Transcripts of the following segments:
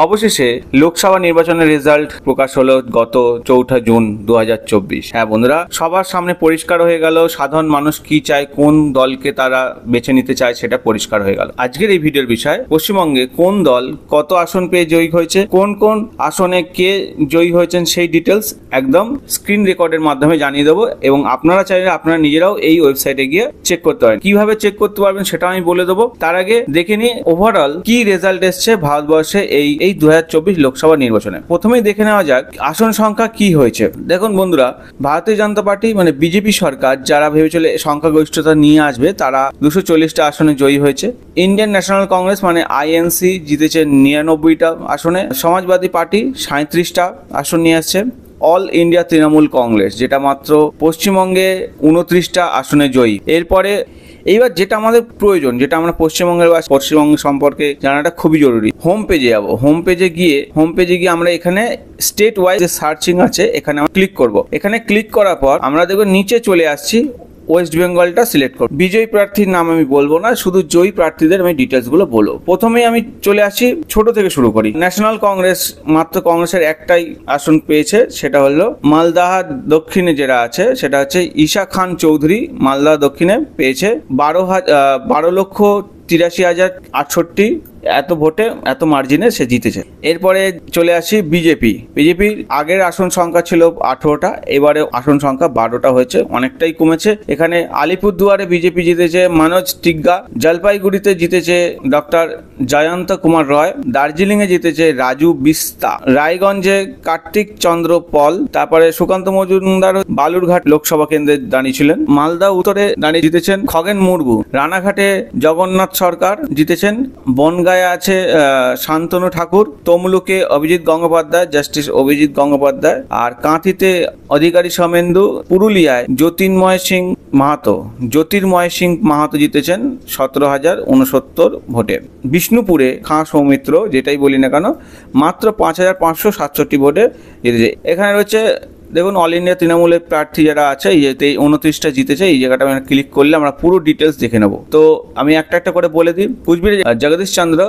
অবশেষে লোকসভা নির্বাচনের রেজাল্ট প্রকাশ হলো গত 4 জুন 2024। হ্যাঁ বন্ধুরা, সবার সামনে পরিষ্কার হয়ে গেল সাধারণ মানুষ কি চায়, কোন দলকে তারা বেছে নিতে চায় সেটা পরিষ্কার হয়ে গেল। আজকের এই ভিডিওর বিষয় পশ্চিমবঙ্গে কোন দল কত আসন পেয়ে জয়ী হয়েছে, কোন কোন আসনে কে জয়ী হয়েছেন সেই ডিটেলস একদম স্ক্রিন রেকর্ডের মাধ্যমে জানিয়ে দেবো, এবং আপনারা চাইলে আপনারা নিজেরাও এই ওয়েবসাইটে গিয়ে চেক করতে পারেন। কিভাবে চেক করতে পারবেন সেটা আমি বলে দেবো। তার আগে দেখে নিই ওভারঅল কি রেজাল্ট এসছে ভারতবর্ষে এই 2024 লোকসভা নির্বাচনে। প্রথমেই দেখে নেওয়া যাক আসন সংখ্যা কি হয়েছে। দেখুন বন্ধুরা, ভারতীয় জনতা পার্টি মানে বিজেপি সরকার যারা ভেবেছিল সংখ্যাগরিষ্ঠতা নিয়ে আসবে, তারা 240টা আসনে জয়ী হয়েছে। ইন্ডিয়ান ন্যাশনাল কংগ্রেস মানে আইএনসি জিতেছে 99টা আসনে। সমাজবাদী পার্টি 37টা আসন নিয়ে আসছে। অল ইন্ডিয়া তৃণমূল কংগ্রেস যেটা মাত্র পশ্চিমবঙ্গে 29টা আসনে জয়ী। এরপরে এইবার যেটা আমাদের প্রয়োজন, যেটা আমরা পশ্চিমবঙ্গের বা পশ্চিমবঙ্গ সম্পর্কে জানাটা খুবই জরুরি, হোম পেজে যাবো। হোম পেজে গিয়ে আমরা এখানে স্টেট ওয়াইজ যে সার্চিং আছে এখানে আমরা ক্লিক করব। এখানে ক্লিক করার পর আমরা দেখব নিচে চলে আসছি, ওয়েস্ট বেঙ্গলটা সিলেক্ট করব। বিজয়ী প্রার্থীর নাম আমি বলবো না, শুধু জয়ী প্রার্থীদের আমি ডিটেলস গুলো বলবো। প্রথমেই আমি চলে আসি, ছোট থেকে শুরু করি। ন্যাশনাল কংগ্রেস মাত্র কংগ্রেসের একটাই আসন পেয়েছে, সেটা হলো মালদাহ দক্ষিণে যেটা আছে সেটা হচ্ছে ঈশা খান চৌধুরী। মালদা দক্ষিণে পেয়েছে 12,83,068 এত ভোটে, এত মার্জিনে সে জিতেছে। এরপরে চলে আসি বিজেপির আগের আসন সংখ্যা ছিল 18টা, এবারে আসন সংখ্যা 12টা হয়েছে, অনেকটাই কমেছে। এখানে আলিপুরদুয়ারে বিজেপি জিতেছে মনোজ টিগ্গা, জলপাইগুড়িতে জিতেছে ডক্টর জয়ন্ত কুমার রয়, দার্জিলিং এ জিতেছে রাজু বিস্তা, রায়গঞ্জে কার্তিক চন্দ্র পল, তারপরে সুকান্ত মজুমদার বালুরঘাট লোকসভা কেন্দ্রে দাঁড়িয়েছিলেন। মালদা উত্তরে দাঁড়িয়ে জিতেছেন খগেন মুর্মু, রানাঘাটে জগন্নাথ সরকার জিতেছেন, বনগাঁ আছে শান্তনু ঠাকুর, তমলুকে অভিজিৎ গঙ্গোপাধ্যায়, জাস্টিস অভিজিৎ গঙ্গোপাধ্যায়, আর কাঁথিতে অধিকারী সমেন্দু, পুরুলিয়ায় জ্যোতির্ময় সিং মাহাতো জিতেছেন 17,069 ভোটে, বিষ্ণুপুরে খাঁ সৌমিত্র যেটাই বলি না কেন মাত্র 5,567 ভোটে জিতেছে। এখানে রয়েছে দেখুন অল ইন্ডিয়া তৃণমূলের প্রার্থী যারা আছে, এই যে 29টা জিতেছে। এই জায়গাটা আমরা ক্লিক করলে আমরা পুরো ডিটেলস দেখে নেব। তো আমি একটা একটা করে বলে দিই। কুচবিহারে জগদীশ চন্দ্র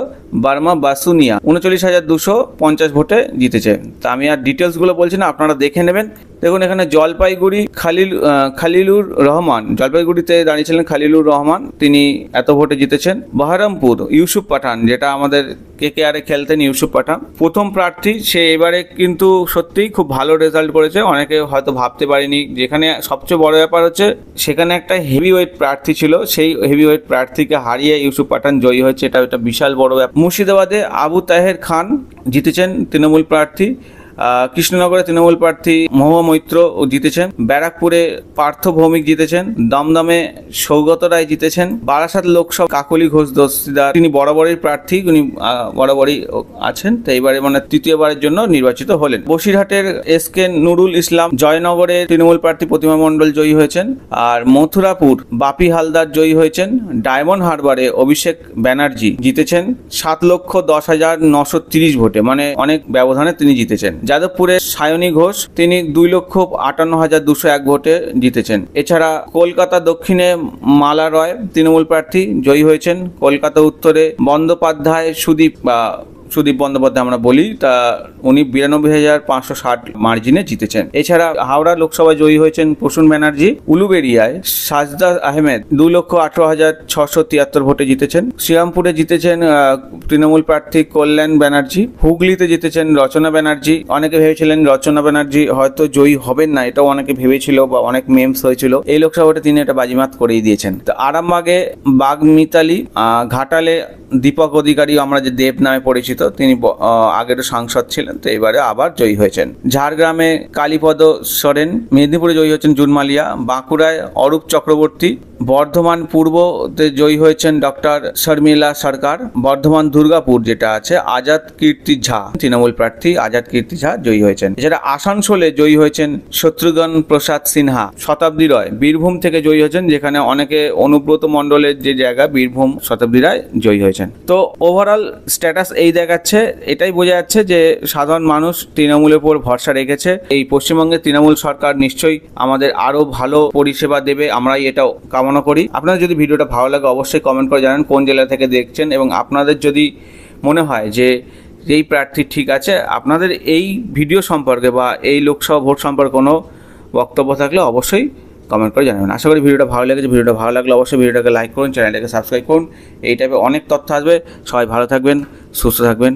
বার্মা বাসুনিয়া 39,250 ভোটে জিতেছে। তা আমি আর ডিটেলসগুলো বলছি না, আপনারা দেখে নেবেন। দেখুন এখানে জলপাইগুড়ি খালিলুর রহমান, জলপাইগুড়িতে দাঁড়িয়েছিলেন খালিলুর রহমান, তিনি এত ভোটে জিতেছেন। বহরমপুর ইউসুফ পাঠান, যেটা আমাদের কেকেআরে খেলতেন ইউসুফ পাঠান, প্রথম প্রার্থী। সে এবারে কিন্তু সত্যিই খুব ভালো রেজাল্ট করেছে, অনেকে হয়তো ভাবতে পারেনি। যেখানে সবচেয়ে বড় ব্যাপার হচ্ছে সেখানে একটা হেভিওয়েট প্রার্থী ছিল, সেই হেভিওয়েট প্রার্থীকে হারিয়ে ইউসুফ পাঠান জয়ী হয়েছে, এটা একটা বিশাল বড় ব্যাপার। মুর্শিদাবাদে আবু তাহের খান জিতেছেন তৃণমূল প্রার্থী। কৃষ্ণনগরে তৃণমূল প্রার্থী মহুয়া মৈত্র জিতেছেন। ব্যারাকপুরে পার্থ ভৌমিক জিতেছেন। দমদমে সৌগত রায় জিতেছেন। বারাসাত লোকসভা কাকলি ঘোষ দস্তিদার, তিনি বরাবরই প্রার্থী, উনি বরাবরই আছেন, তো এবারে মানে তৃতীয়বারের জন্য নির্বাচিত হলেন। বসিরহাটের এসকে নুরুল ইসলাম, জয়নগরে তৃণমূল প্রার্থী প্রতিমা মণ্ডল জয়ী হয়েছেন। আর মথুরাপুর বাপি হালদার জয়ী হয়েছেন। ডায়মন্ড হারবারে অভিষেক ব্যানার্জি জিতেছেন 7,10,930 ভোটে, মানে অনেক ব্যবধানে তিনি জিতেছেন। যাদবপুরে সায়নী ঘোষ, তিনি 2,58,201 ভোটে জিতেছেন। এছাড়া কলকাতা দক্ষিণে মালা রয় তৃণমূল প্রার্থী জয়ী হয়েছেন। কলকাতা উত্তরে বন্দ্যোপাধ্যায় সুদীপ বন্দ্যোপাধ্যায় আমরা বলি, তা উনি 92,560 মার্জিনে জিতেছেন। এছাড়া হাওড়া লোকসভায় জয়ী হয়েছেন প্রসূন ব্যানার্জি। উলুবেড়িয়ায় সাজদা আহমেদ 2,18,673 ভোটে জিতেছেন। শ্রীরামপুরে জিতেছেন তৃণমূল প্রার্থী কল্যাণ ব্যানার্জি। হুগলিতে জিতেছেন রচনা ব্যানার্জি। অনেকে ভেবেছিলেন রচনা ব্যানার্জি হয়তো জয়ী হবেন না, এটাও অনেকে ভেবেছিল বা অনেক মেমস হয়েছিল। এই লোকসভা ভোটে তিনি এটা বাজিমাত করেই দিয়েছেন। তো আরামবাগে বাগ মিতালি, ঘাটালে দীপক অধিকারী, আমরা যে দেব নামে পরিচিত, তিনি আগের সাংসদ ছিলেন, তো এবারে আবার জয়ী হয়েছেন। ঝাড়গ্রামে কালীপদ সরেন, মেদিনীপুরে জয়ী হয়েছেন জুন মালিয়া, বাঁকুড়ায় অরূপ চক্রবর্তী, বর্ধমান পূর্বতে জয়ী হয়েছেন ডক্টর শর্মিলা সরকার। বর্ধমান দুর্গাপুর যেটা আছে আজাদ কীর্তি ঝা, তৃণমূল প্রার্থী আজাদ কীর্তি ঝা জয়ী হয়েছেন। এছাড়া আসানসোলে জয়ী হয়েছেন শত্রুঘ্ন প্রসাদ সিনহা। শতাব্দী রায় বীরভূম থেকে জয়ী হয়েছেন, যেখানে অনেকে অনুব্রত মণ্ডলের যে জায়গা বীরভূম, শতাব্দী রায় জয়ী হয়েছেন। তো ওভারঅল স্ট্যাটাস এই দেখাচ্ছে, এটাই বোঝা যাচ্ছে যে সাধারণ মানুষ তৃণমূলের উপর ভরসা রেখেছে। এই পশ্চিমবঙ্গের তৃণমূল সরকার নিশ্চয়ই আমাদের আরো ভালো পরিষেবা দেবে, আমরাই এটাও কামনা করি। আপনাদের যদি ভিডিওটা ভালো লাগে অবশ্যই কমেন্ট করে জানান কোন জেলা থেকে দেখছেন, এবং আপনাদের যদি মনে হয় যে যেই প্রার্থী ঠিক আছে। আপনাদের এই ভিডিও সম্পর্কে বা এই লোকসভা ভোট সম্পর্কে কোনো বক্তব্য থাকলে অবশ্যই কমেন্ট করে জানাবেন। আশা করি ভিডিওটা ভালো লেগেছে। ভিডিওটা ভালো লাগলে অবশ্যই ভিডিওটাকে লাইক করুন, চ্যানেলটাকে সাবস্ক্রাইব করুন। এই টাইপের অনেক তথ্য আসবে। সবাই ভালো থাকবেন, সুস্থ থাকবেন।